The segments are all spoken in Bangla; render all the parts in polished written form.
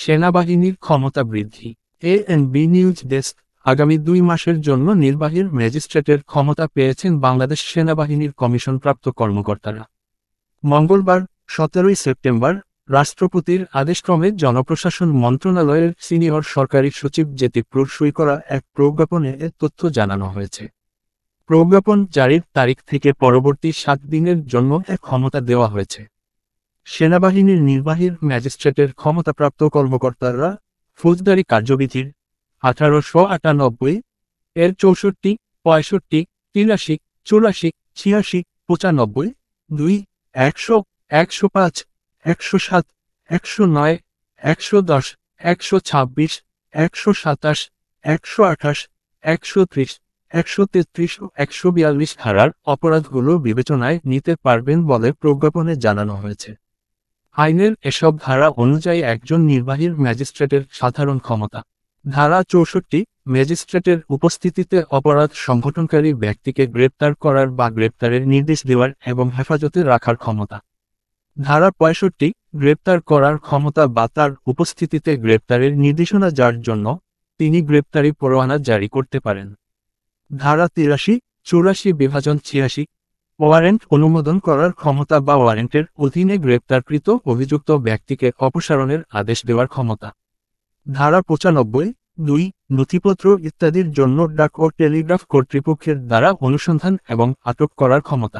সেনাবাহিনীর ক্ষমতা বৃদ্ধি। ANB news desk. আগামী 2 মাসের জন্য নির্বাহী ম্যাজিস্ট্রেটের ক্ষমতা পেয়েছেন বাংলাদেশ সেনাবাহিনীর কমিশনপ্রাপ্ত কর্মকর্তারা। মঙ্গলবার 17 সেপ্টেম্বর রাষ্ট্রপতির আদেশক্রমে জনপ্রশাসন মন্ত্রণালয়ের সিনিয়র সরকারি সচিব জ্যোতিপ্রুর সই করা এক প্রজ্ঞাপনে এ তথ্য জানানো হয়েছে। প্রজ্ঞাপন জারির তারিখ থেকে পরবর্তী 7 দিনের জন্য ক্ষমতা দেওয়া হয়েছে। সেনাবাহিনীর নির্বাহী ম্যাজিস্ট্রেটের ক্ষমতাপ্রাপ্ত কর্মকর্তারা ফৌজদারি কার্যবিধির 1898 এর 64, 65, 83, 84, 86, 95, 2, 100, 105, 107, 109, 110, 126, 127, 128, 130, 133 ও 142 ধারার অপরাধগুলো বিবেচনায় নিতে পারবেন বলে প্রজ্ঞাপনে জানানো হয়েছে। আইনের এসব ধারা অনুযায়ী একজন নির্বাহী ম্যাজিস্ট্রেটের সাধারণ ক্ষমতা। ধারা 64, ম্যাজিস্ট্রেটের উপস্থিতিতে অপরাধ সংঘটনকারী ব্যক্তিকে গ্রেপ্তার করার বা গ্রেপ্তারের নির্দেশ দেওয়ার এবং হেফাজতে রাখার ক্ষমতা। ধারা 65, গ্রেপ্তার করার ক্ষমতা বা তার উপস্থিতিতে গ্রেপ্তারের নির্দেশনা যার জন্য তিনি গ্রেপ্তারি পরোয়ানা জারি করতে পারেন। ধারা 83, 84 বিভাজন 86, ওয়ারেন্ট অনুমোদন করার ক্ষমতা বা ওয়ারেন্টের অধীনে গ্রেপ্তারকৃত অভিযুক্ত ব্যক্তিকে অপসারণের আদেশ দেওয়ার ক্ষমতা। ধারা 95, 2, নথিপত্র ইত্যাদির জন্য ডাক ও টেলিগ্রাফ কর্তৃপক্ষের দ্বারা অনুসন্ধান এবং আটক করার ক্ষমতা।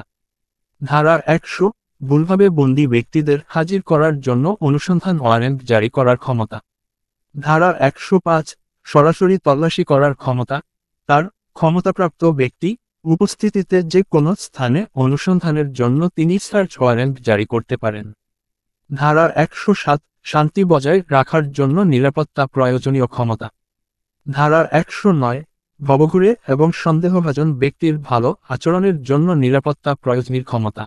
ধারা 100, ভুলভাবে বন্দী ব্যক্তিদের হাজির করার জন্য অনুসন্ধান ওয়ারেন্ট জারি করার ক্ষমতা। ধারা 105, সরাসরি তল্লাশি করার ক্ষমতা। তার ক্ষমতাপ্রাপ্ত ব্যক্তি উপস্থিতিতে যে কোনো স্থানে অনুসন্ধানের জন্য তিনি সার্চ ওয়ারেন্ট জারি করতে পারেন। ধারা 107, শান্তি বজায় রাখার জন্য নিরাপত্তা প্রয়োজনীয় ক্ষমতা। ধারা 109, ভবঘুরে এবং সন্দেহভাজন ব্যক্তির ভালো আচরণের জন্য নিরাপত্তা প্রয়োজনীয় ক্ষমতা।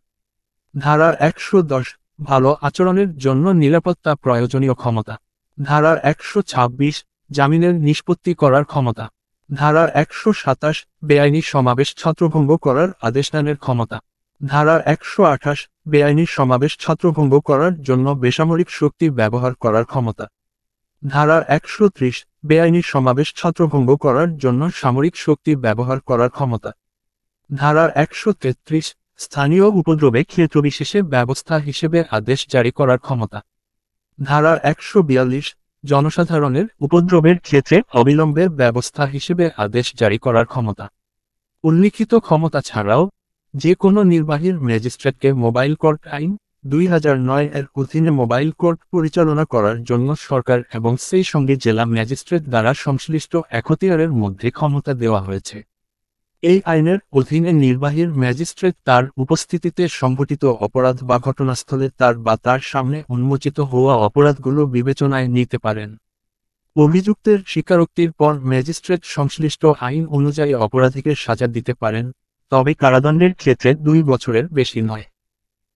ধারা 110, ভালো আচরণের জন্য নিরাপত্তা প্রয়োজনীয় ক্ষমতা। ধারা 126, জামিনের নিষ্পত্তি করার ক্ষমতা। ধারা 127, বেআইনি সমাবেশ ছত্রভঙ্গ করার আদেশদানের ক্ষমতা। ধারা 128, বেআইনি সমাবেশ ছত্রভঙ্গ করার জন্য বেসামরিক শক্তি ব্যবহার করার ক্ষমতা। ধারা 130, বেআইনি সমাবেশ ছত্রভঙ্গ করার জন্য সামরিক শক্তি ব্যবহার করার ক্ষমতা। ধারা 133, স্থানীয় উপদ্রবে ক্ষেত্রবিশেষে ব্যবস্থা হিসেবে আদেশ জারি করার ক্ষমতা। ধারা 142, জনসাধারণের উপদ্রবের ক্ষেত্রে অবিলম্বে ব্যবস্থা হিসেবে আদেশ জারি করার ক্ষমতা। উল্লিখিত ক্ষমতা ছাড়াও যে কোনো নির্বাহী ম্যাজিস্ট্রেটকে মোবাইল কোর্ট আইন 2009 এর অধীনে মোবাইল কোর্ট পরিচালনা করার জন্য সরকার এবং সেই সঙ্গে জেলা ম্যাজিস্ট্রেট দ্বারা সংশ্লিষ্ট এখতিয়ারের মধ্যে ক্ষমতা দেওয়া হয়েছে। এই আইনের অধীনে নির্বাহী ম্যাজিস্ট্রেট তার উপস্থিতিতে সংঘটিত অপরাধ বা ঘটনাস্থলে তার বা তার সামনে উন্মোচিত হওয়া অপরাধগুলো বিবেচনায় নিতে পারেন। অভিযুক্তের স্বীকারোক্তির পর ম্যাজিস্ট্রেট সংশ্লিষ্ট আইন অনুযায়ী অপরাধীকে সাজা দিতে পারেন, তবে কারাদণ্ডের ক্ষেত্রে 2 বছরের বেশি নয়।